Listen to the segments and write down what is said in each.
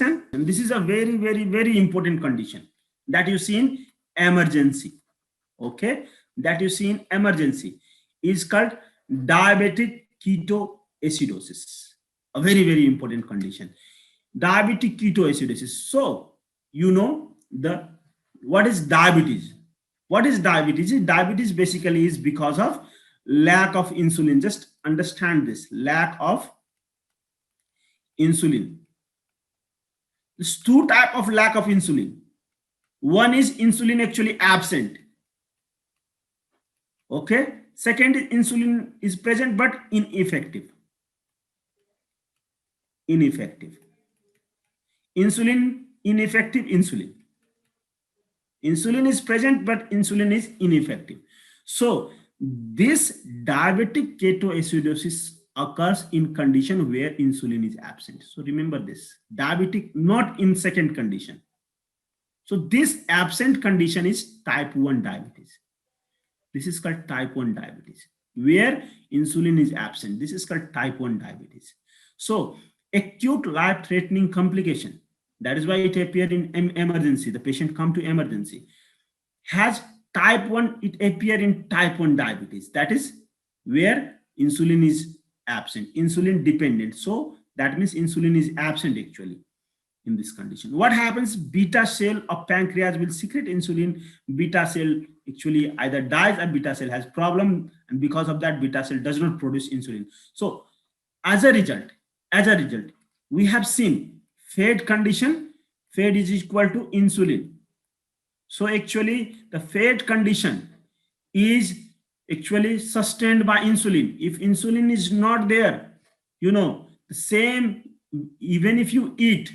understand? And this is a very, very, very important condition that you see in emergency. Okay, that you see in emergency is called diabetic ketoacidosis. A very, very important condition. Diabetic ketoacidosis. So you know the what is diabetes? What is diabetes? Diabetes basically is because of lack of insulin. Just understand this: lack of insulin. There's two type of lack of insulin. One is insulin actually absent. Okay. Second is insulin is present but ineffective. Ineffective. Insulin ineffective insulin. Insulin is present but insulin is ineffective. So this diabetic ketoacidosis occurs in condition where insulin is absent. So remember this: diabetic, not in second condition. So this absent condition is type 1 diabetes. This is called type 1 diabetes, where insulin is absent. This is called type 1 diabetes. So acute life-threatening complication, that is why it appeared in emergency. The patient come to emergency, has type 1, it appear in type 1 diabetes. That is where insulin is absent, insulin dependent. So that means insulin is absent actually in this condition. What happens? Beta cell of pancreas will secrete insulin. Beta cell actually either dies or beta cell has problem, and because of that beta cell does not produce insulin. So as a result, we have seen fed condition. Fed is equal to insulin. So actually the fed condition is actually sustained by insulin. If insulin is not there, you know, the same, even if you eat,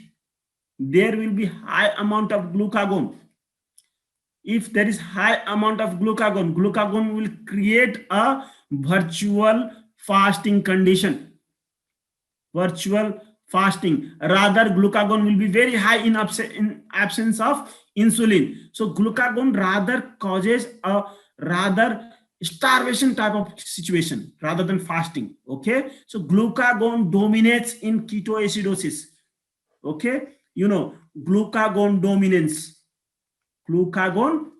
there will be high amount of glucagon. If there is high amount of glucagon, glucagon will create a virtual fasting condition. Virtual fasting. Rather, glucagon will be very high in absence of insulin. So glucagon rather causes a rather starvation type of situation rather than fasting. Okay. So glucagon dominates in ketoacidosis. Okay. You know, glucagon dominance. Glucagon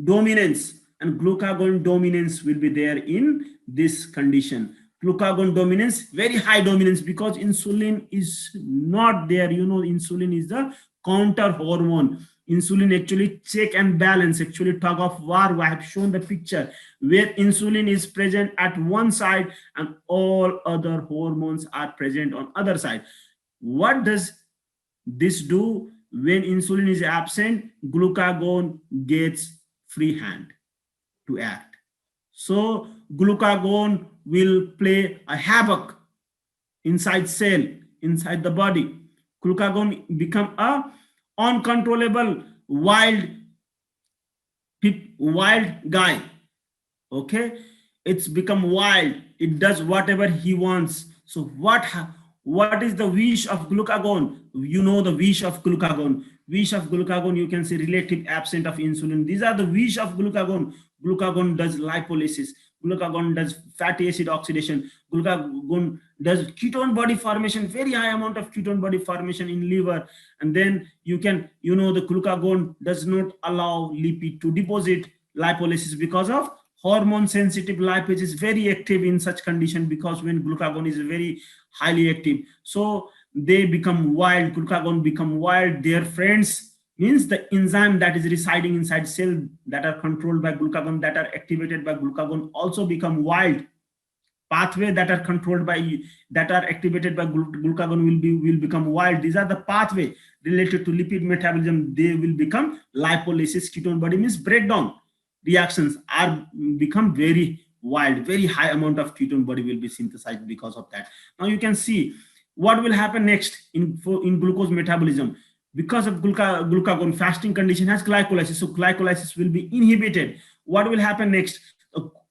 dominance, and glucagon dominance will be there in this condition. Glucagon dominance, very high dominance, because insulin is not there. You know, insulin is the counter hormone. Insulin actually check and balance, actually tug of war. I have shown the picture where insulin is present at one side and all other hormones are present on other side. What does this do? When insulin is absent, glucagon gets free hand to act. So glucagon will play a havoc inside cell, inside the body. Glucagon become a uncontrollable wild guy. Okay, it's become wild. It does whatever he wants. So what is the wish of glucagon? You know the wish of glucagon. Wish of glucagon, you can say relative absence of insulin. These are the wish of glucagon. Glucagon does lipolysis. Glucagon does fatty acid oxidation. Glucagon does ketone body formation, very high amount of ketone body formation in liver. And then you can, you know, the glucagon does not allow lipid to deposit. Lipolysis, because of hormone sensitive lipase is very active in such condition, because when glucagon is very highly active, so they become wild. Glucagon become wild. Their friends means the enzyme that is residing inside cell that are controlled by glucagon, that are activated by glucagon, also become wild. Pathway that are controlled by, that are activated by glucagon will become wild. These are the pathway related to lipid metabolism. They will become lipolysis. Ketone body means breakdown reactions are become very wild. Very high amount of ketone body will be synthesized because of that. Now you can see what will happen next in glucose metabolism. Because of glucagon, fasting condition has glycolysis, so glycolysis will be inhibited. What will happen next?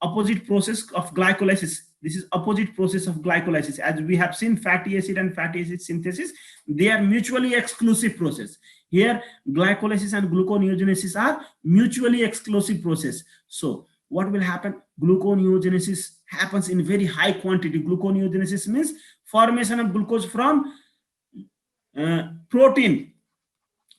Opposite process of glycolysis. This is opposite process of glycolysis. As we have seen, fatty acid and fatty acid synthesis, they are mutually exclusive process. Here, glycolysis and gluconeogenesis are mutually exclusive process. So what will happen? Gluconeogenesis happens in very high quantity. Gluconeogenesis means formation of glucose from protein.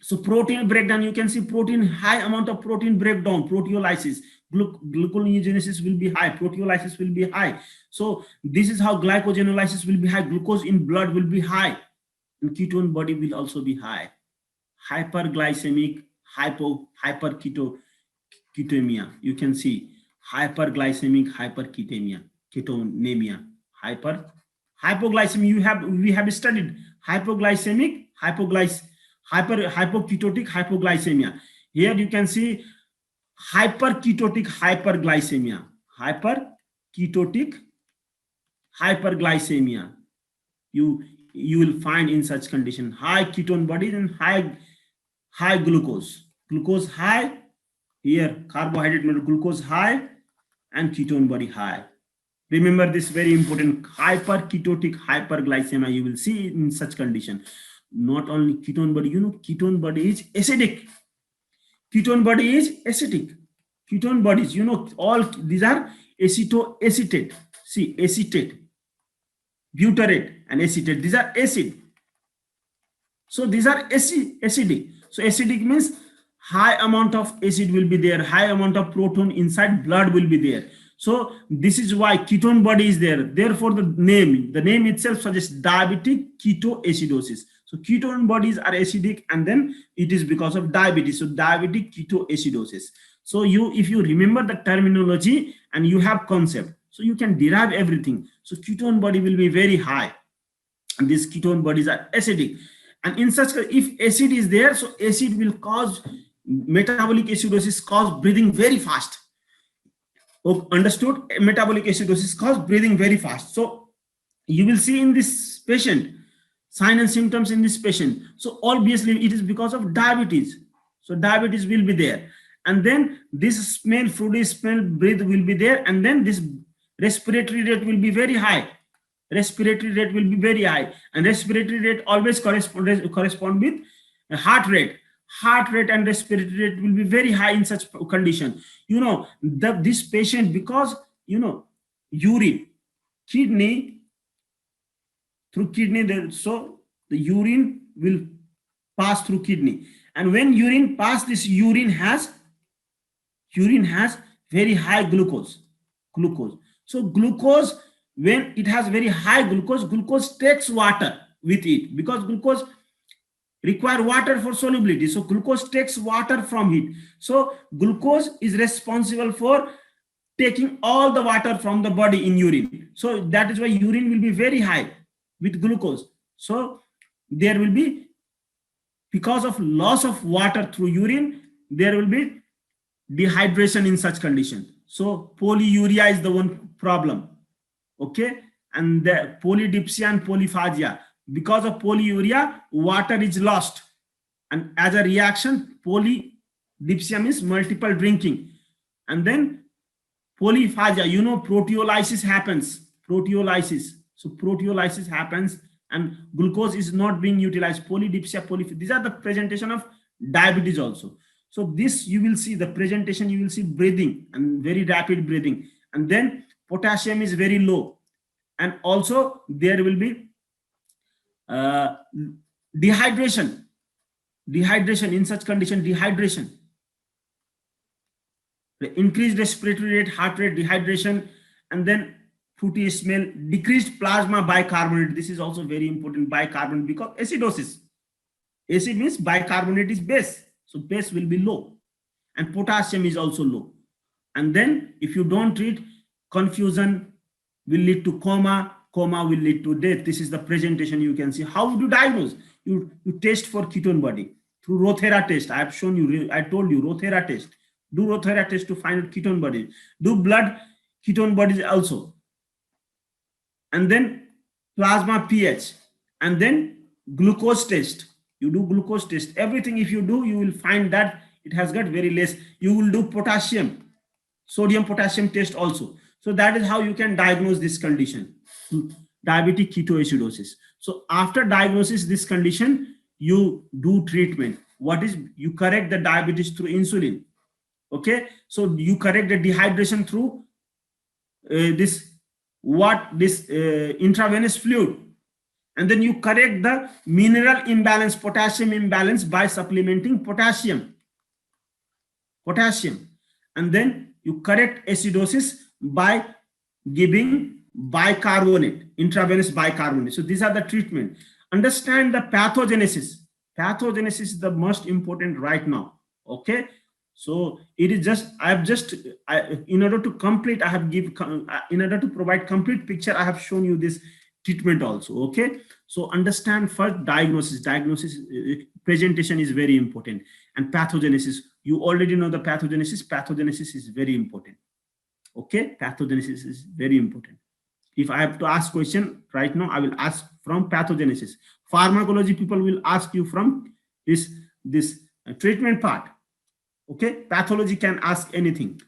So protein breakdown, you can see protein, high amount of protein breakdown, proteolysis, gluconeogenesis will be high, proteolysis will be high. So this is how glycogenolysis will be high, glucose in blood will be high, and ketone body will also be high. Hyperglycemic, hyperketemia. You can see hyperglycemic, hyperketemia, ketonemia, hypoglycemia. We have studied hypoglycemic, hypoketotic, hypoglycemia. Here you can see hyperketotic, hyperglycemia, hyperketotic, hyperglycemia. You will find in such condition high ketone bodies and high glucose high. Here carbohydrate, glucose high and ketone body high. Remember this very important, hyperketotic hyperglycemia you will see in such condition. Not only ketone body, ketone body is acidic. Ketone body is acidic. Ketone bodies, all these are acetoacetate. See, acetate, butyrate and acetate, these are acid. So these are acidic. So acidic means high amount of acid will be there, high amount of protein inside blood will be there. So this is why ketone body is there. Therefore the name itself suggests diabetic ketoacidosis. So ketone bodies are acidic, and then it is because of diabetes. So diabetic ketoacidosis. So if you remember the terminology and you have concept, so you can derive everything. So ketone body will be very high, and these ketone bodies are acidic. And in such, if acid is there, so acid will cause metabolic acidosis, cause breathing very fast. Understood? Metabolic acidosis cause breathing very fast. So you will see in this patient sign and symptoms in this patient. So obviously it is because of diabetes. So diabetes will be there, and then this smell, fruity smell, breath will be there, and then this respiratory rate will be very high. Respiratory rate will be very high, and respiratory rate always correspond with heart rate. Heart rate and respiratory rate will be very high in such condition. This patient, because urine, through kidney, so the urine will pass through kidney, and when urine pass, this urine has very high glucose. So glucose, when it has very high glucose takes water with it, because glucose require water for solubility. So glucose takes water from it. So glucose is responsible for taking all the water from the body in urine. So that is why urine will be very high with glucose. So there will be, because of loss of water through urine, there will be dehydration in such condition. So polyuria is the one problem. Okay, and the polydipsia and polyphagia. Because of polyuria, water is lost, and as a reaction, polydipsia means multiple drinking, and then polyphagia, proteolysis happens. So proteolysis happens, and glucose is not being utilized. Polydipsia, these are the presentation of diabetes also. So this you will see the presentation, you will see breathing and very rapid breathing, and then potassium is very low, and also there will be dehydration in such condition. Dehydration, the increased respiratory rate, heart rate, dehydration, and then fruity smell, decreased plasma bicarbonate. This is also very important, bicarbonate, because acidosis. Acid means bicarbonate is base, so base will be low, and potassium is also low. And then if you don't treat, confusion will lead to coma will lead to death. This is the presentation. You can see how would you diagnose. You test for ketone body through Rothera test. I have shown you, I told you, Rothera test. Do Rothera test to find out ketone body. Do blood ketone bodies also, and then plasma pH, and then glucose test. You do glucose test. Everything if you do, you will find that it has got very less. You will do potassium, sodium potassium test also. So that is how you can diagnose this condition, diabetic ketoacidosis. So after diagnosis this condition, you do treatment. What is, you correct the diabetes through insulin. Okay, so you correct the dehydration through intravenous fluid. And then you correct the mineral imbalance, potassium imbalance by supplementing potassium. And then you correct acidosis by giving bicarbonate, intravenous bicarbonate. So these are the treatment. Understand the pathogenesis. Pathogenesis is the most important right now. Okay. So it is just, in order to complete, in order to provide complete picture, I have shown you this treatment also. Okay. So understand first diagnosis. Presentation is very important. And pathogenesis, you already know the pathogenesis. Pathogenesis is very important. Okay. Pathogenesis is very important. If I have to ask question right now, I will ask from pathogenesis. Pharmacology people will ask you from this treatment part. Okay. Pathology can ask anything.